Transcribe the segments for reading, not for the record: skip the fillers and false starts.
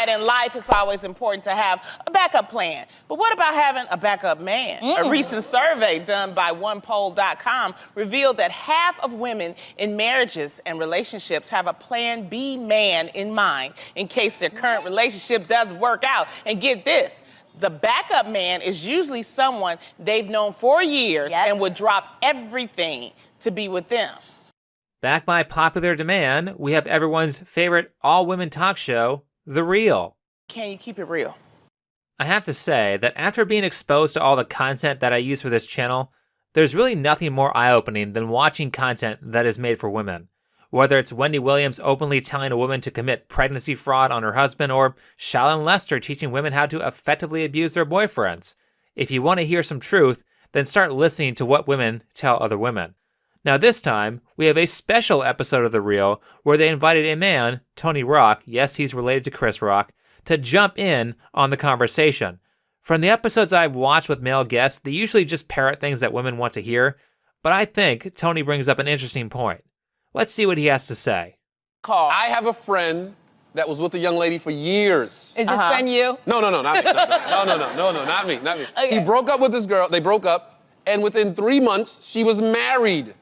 that in life it's always important to have a backup plan. But what about having a backup man? A recent survey done by onepoll.com revealed that half of women in marriages and relationships have a plan B man in mind in case their current relationship doesn't work out. And get this, the backup man is usually someone they've known for years and would drop everything to be with them. Back by popular demand, we have everyone's favorite all-women talk show, The Real. Can you keep it real? I have to say that after being exposed to all the content that I use for this channel, there's really nothing more eye-opening than watching content that is made for women. Whether it's Wendy Williams openly telling a woman to commit pregnancy fraud on her husband, or Shallon Lester teaching women how to effectively abuse their boyfriends. If you want to hear some truth, then start listening to what women tell other women. Now this time, we have a special episode of The Real where they invited a man, Tony Rock, yes, he's related to Chris Rock, to jump in on the conversation. From the episodes I've watched with male guests, they usually just parrot things that women want to hear, but I think Tony brings up an interesting point. Let's see what he has to say. I have a friend that was with a young lady for years. Is this friend you? No, not me. No, not me. Okay. He broke up with this girl. They broke up, and within 3 months, she was married.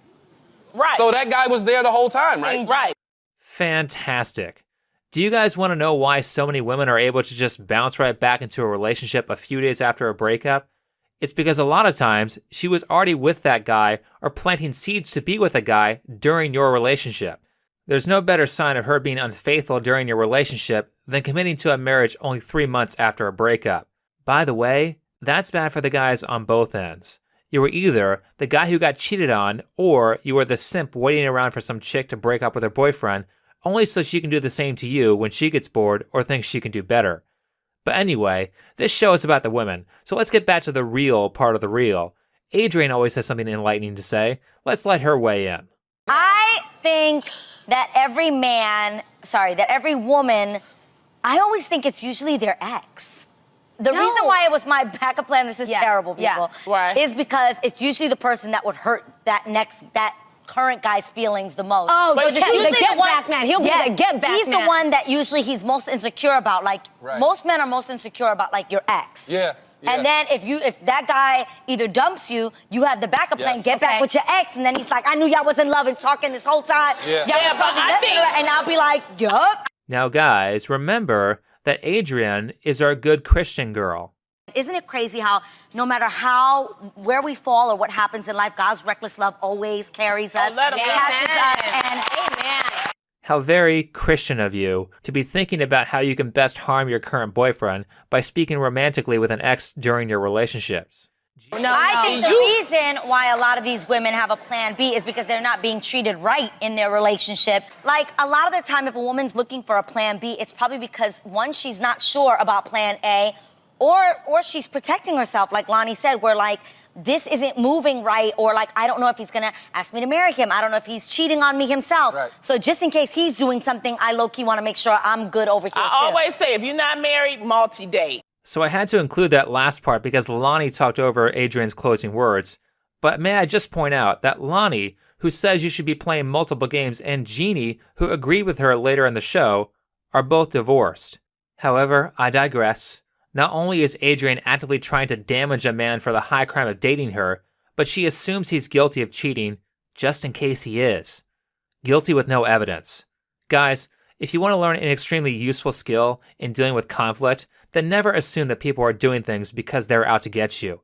Right. So that guy was there the whole time, right? Right. Fantastic. Do you guys want to know why so many women are able to just bounce right back into a relationship a few days after a breakup? It's because a lot of times she was already with that guy or planting seeds to be with a guy during your relationship. There's no better sign of her being unfaithful during your relationship than committing to a marriage only 3 months after a breakup. By the way, that's bad for the guys on both ends. You were either the guy who got cheated on, or you were the simp waiting around for some chick to break up with her boyfriend, only so she can do the same to you when she gets bored or thinks she can do better. But anyway, this show is about the women, so let's get back to the real part of The Real. Adrienne always has something enlightening to say. Let's let her weigh in. I think that every woman, I always think it's usually their ex. The reason why it was my backup plan, this is terrible, people, is because it's usually the person that would hurt that current guy's feelings the most. Oh, but the get back man. He'll be the get back man. He's the one that usually he's most insecure about. Like, most men are most insecure about, like, your ex. Yeah. And then if that guy either dumps you, you have the backup plan, get back with your ex, and then he's like, I knew y'all was in love and talking this whole time. Yeah, but I think... And I'll be like, yup. Now guys, remember that Adrienne is our good Christian girl. Isn't it crazy how no matter where we fall or what happens in life, God's reckless love always carries us, catches us, and amen. How very Christian of you to be thinking about how you can best harm your current boyfriend by speaking romantically with an ex during your relationships. I think the reason why a lot of these women have a plan B is because they're not being treated right in their relationship. Like, a lot of the time, if a woman's looking for a plan B, it's probably because, one, she's not sure about plan A, or she's protecting herself, like Lonnie said, where, like, this isn't moving right, or, like, I don't know if he's gonna ask me to marry him. I don't know if he's cheating on me himself. Right. So just in case he's doing something, I low-key want to make sure I'm good over here, I always say, if you're not married, multi-date. So I had to include that last part because Lonnie talked over Adrienne's closing words. But may I just point out that Lonnie, who says you should be playing multiple games, and Jeannie, who agreed with her later in the show, are both divorced. However, I digress. Not only is Adrienne actively trying to damage a man for the high crime of dating her, but she assumes he's guilty of cheating just in case he is. Guilty with no evidence. Guys, if you want to learn an extremely useful skill in dealing with conflict, then never assume that people are doing things because they're out to get you.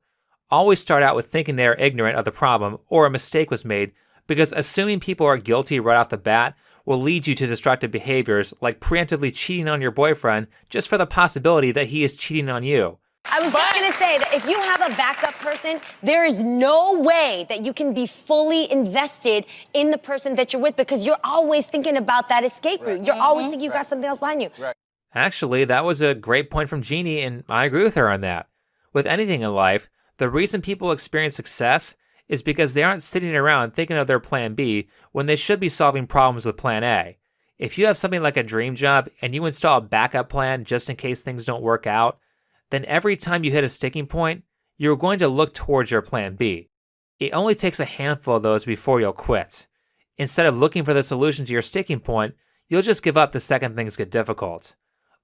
Always start out with thinking they are ignorant of the problem or a mistake was made, because assuming people are guilty right off the bat will lead you to destructive behaviors like preemptively cheating on your boyfriend just for the possibility that he is cheating on you. I was just going to say that if you have a backup person, there is no way that you can be fully invested in the person that you're with, because you're always thinking about that escape route. You're always thinking you got something else behind you. Actually, that was a great point from Jeannie, and I agree with her on that. With anything in life, the reason people experience success is because they aren't sitting around thinking of their plan B when they should be solving problems with plan A. If you have something like a dream job and you install a backup plan just in case things don't work out, then every time you hit a sticking point, you're going to look towards your plan B. It only takes a handful of those before you'll quit. Instead of looking for the solution to your sticking point, you'll just give up the second things get difficult.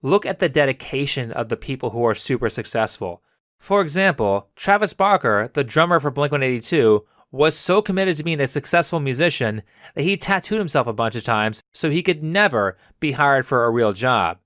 Look at the dedication of the people who are super successful. For example, Travis Barker, the drummer for Blink-182, was so committed to being a successful musician that he tattooed himself a bunch of times so he could never be hired for a real job.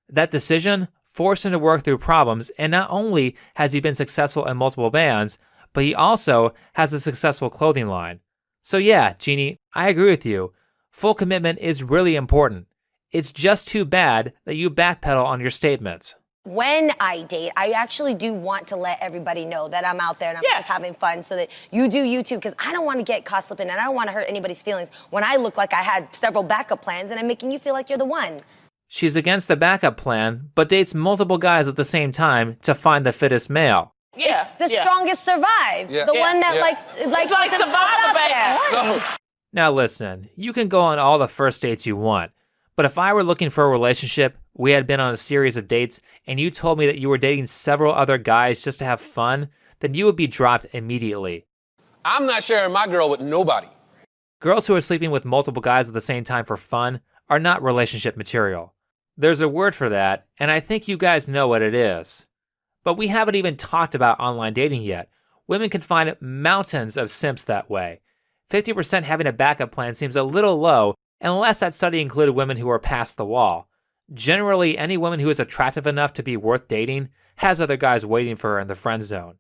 That decision forced him to work through problems, and not only has he been successful in multiple bands, but he also has a successful clothing line. So yeah, Jeannie, I agree with you. Full commitment is really important. It's just too bad that you backpedal on your statements. When I date, I actually do want to let everybody know that I'm out there and I'm just having fun, so that you do you too, because I don't want to get caught slipping and I don't want to hurt anybody's feelings when I look like I had several backup plans and I'm making you feel like you're the one. She's against the backup plan, but dates multiple guys at the same time to find the fittest male. Yeah. The strongest survive. Yeah. The one that Yeah. likes It's like to put out Survivor, there. baby. Now listen, you can go on all the first dates you want, but if I were looking for a relationship, we had been on a series of dates, and you told me that you were dating several other guys just to have fun, then you would be dropped immediately. I'm not sharing my girl with nobody. Girls who are sleeping with multiple guys at the same time for fun are not relationship material. There's a word for that, and I think you guys know what it is. But we haven't even talked about online dating yet. Women can find mountains of simps that way. 50% having a backup plan seems a little low, unless that study included women who are past the wall. Generally, any woman who is attractive enough to be worth dating has other guys waiting for her in the friend zone.